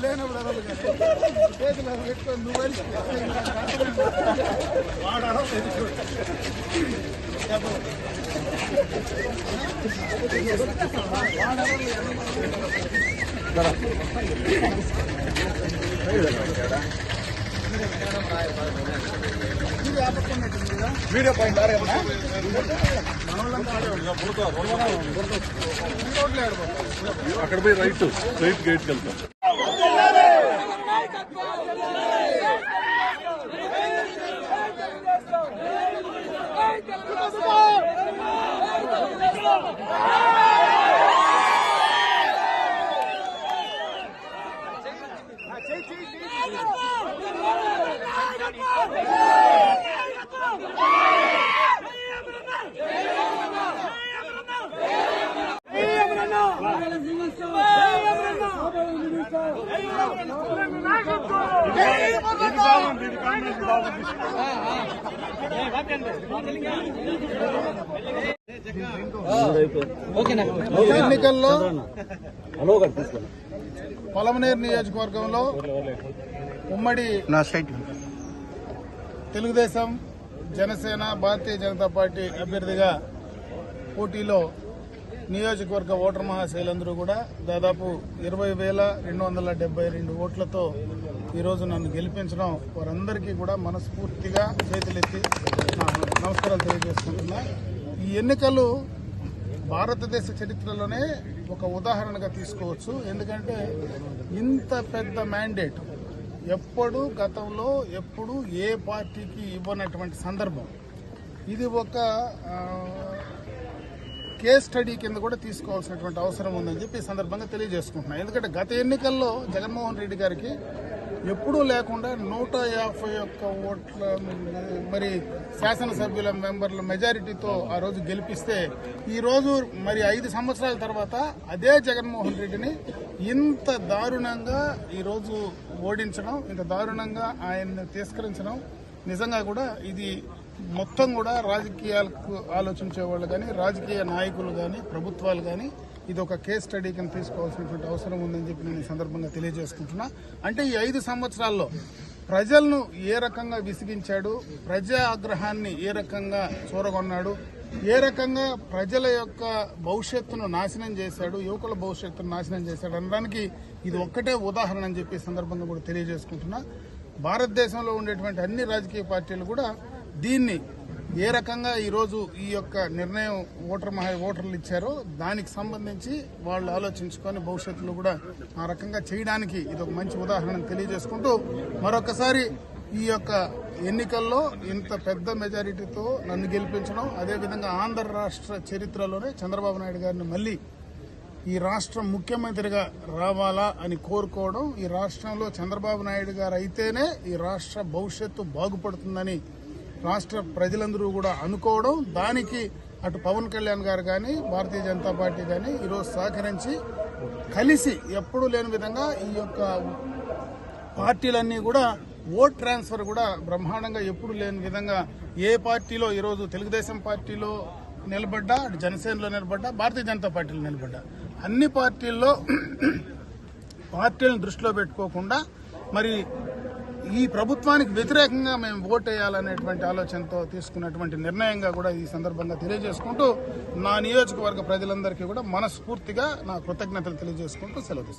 లేనప్పుడు నువ్వు వాడాలో వీడియో పాయింట్ అక్కడ పోయి రైట్ గేట్కి వెళ్తాం. ఎన్నికల్లో పొలమనేరు నియోజకవర్గంలో ఉమ్మడి తెలుగుదేశం, జనసేన, భారతీయ జనతా పార్టీ అభ్యర్థిగా పోటీలో నియోజకవర్గ ఓటర్ మహాశైలందరూ కూడా దాదాపు 20,272 ఓట్లతో ఈరోజు నన్ను గెలిపించడం వారందరికీ కూడా మనస్ఫూర్తిగా చేతులెత్తి నమస్కారాలు తెలియజేసుకుంటున్నా. ఈ ఎన్నికలు భారతదేశ చరిత్రలోనే ఒక ఉదాహరణగా తీసుకోవచ్చు. ఎందుకంటే ఇంత పెద్ద మ్యాండేట్ గతంలో ఎప్పుడు ఏ పార్టీకి ఇవ్వనటువంటి సందర్భం. ఇది ఒక కేస్ స్టడీ కింద కూడా తీసుకోవాల్సినటువంటి అవసరం ఉందని చెప్పి ఈ సందర్భంగా తెలియజేసుకుంటున్నాను. ఎందుకంటే గత ఎన్నికల్లో జగన్మోహన్ రెడ్డి గారికి ఎప్పుడూ లేకుండా 151 ఓట్ల మరి శాసనసభ్యుల మెంబర్ల మెజారిటీతో ఆ రోజు గెలిపిస్తే ఈరోజు మరి 5 సంవత్సరాల తర్వాత అదే జగన్మోహన్ రెడ్డిని ఇంత దారుణంగా ఈరోజు ఓడించడం, ఇంత దారుణంగా ఆయన్ని తిరస్కరించడం నిజంగా కూడా ఇది మొత్తం కూడా రాజకీయాలకు ఆలోచించే వాళ్ళు కానీ, రాజకీయ నాయకులు కానీ, ప్రభుత్వాలు కానీ ఇది ఒక కేస్ స్టడీ కింద తీసుకోవాల్సినటువంటి అవసరం ఉందని చెప్పి నేను ఈ సందర్భంగా తెలియజేసుకుంటున్నా. అంటే ఈ 5 సంవత్సరాల్లో ప్రజలను ఏ రకంగా విసిగించాడు, ప్రజా ఆగ్రహాన్ని ఏ రకంగా చూరగొన్నాడు, ఏ రకంగా ప్రజల యొక్క భవిష్యత్తును నాశనం చేశాడు, యువకుల భవిష్యత్తును నాశనం చేశాడు అనడానికి ఇది ఒక్కటే ఉదాహరణ అని చెప్పి సందర్భంగా కూడా తెలియజేసుకుంటున్నా. భారతదేశంలో ఉండేటువంటి అన్ని రాజకీయ పార్టీలు కూడా దీన్ని ఏ రకంగా ఈరోజు ఈ యొక్క నిర్ణయం ఓటర్లు ఇచ్చారో దానికి సంబంధించి వాళ్ళు ఆలోచించుకొని భవిష్యత్తులో కూడా ఆ రకంగా చేయడానికి ఇది ఒక మంచి ఉదాహరణ తెలియజేసుకుంటూ మరొకసారి ఈ యొక్క ఎన్నికల్లో ఇంత పెద్ద మెజారిటీతో నన్ను గెలిపించడం, అదేవిధంగా ఆంధ్ర రాష్ట్ర చరిత్రలోనే చంద్రబాబు నాయుడు గారిని మళ్లీ ఈ రాష్ట్రం ముఖ్యమంత్రిగా రావాలా అని కోరుకోవడం, ఈ రాష్ట్రంలో చంద్రబాబు నాయుడు గారు అయితేనే ఈ రాష్ట్ర భవిష్యత్తు బాగుపడుతుందని రాష్ట్ర ప్రజలందరూ కూడా అనుకోవడం, దానికి అటు పవన్ కళ్యాణ్ గారు కానీ, భారతీయ జనతా పార్టీ కానీ ఈరోజు సహకరించి కలిసి ఎప్పుడూ లేని విధంగా ఈ యొక్క పార్టీలన్నీ కూడా ఓట్ ట్రాన్స్ఫర్ కూడా బ్రహ్మాండంగా ఎప్పుడు లేని విధంగా ఏ పార్టీలో ఈరోజు తెలుగుదేశం పార్టీలో నిలబడ్డా, అటు జనసేనలో నిలబడ్డా, భారతీయ జనతా పార్టీలో నిలబడ్డా అన్ని పార్టీల్లో పార్టీలను దృష్టిలో పెట్టుకోకుండా మరి ఈ ప్రభుత్వానికి వ్యతిరేకంగా మేము ఓటు వేయాలనేటువంటి ఆలోచనతో తీసుకున్నటువంటి నిర్ణయంగా కూడా ఈ సందర్భంగా తెలియజేసుకుంటూ నా నియోజకవర్గ ప్రజలందరికీ కూడా మనస్ఫూర్తిగా నా కృతజ్ఞతలు తెలియజేసుకుంటూ సెలవు తీసుకుంటాను.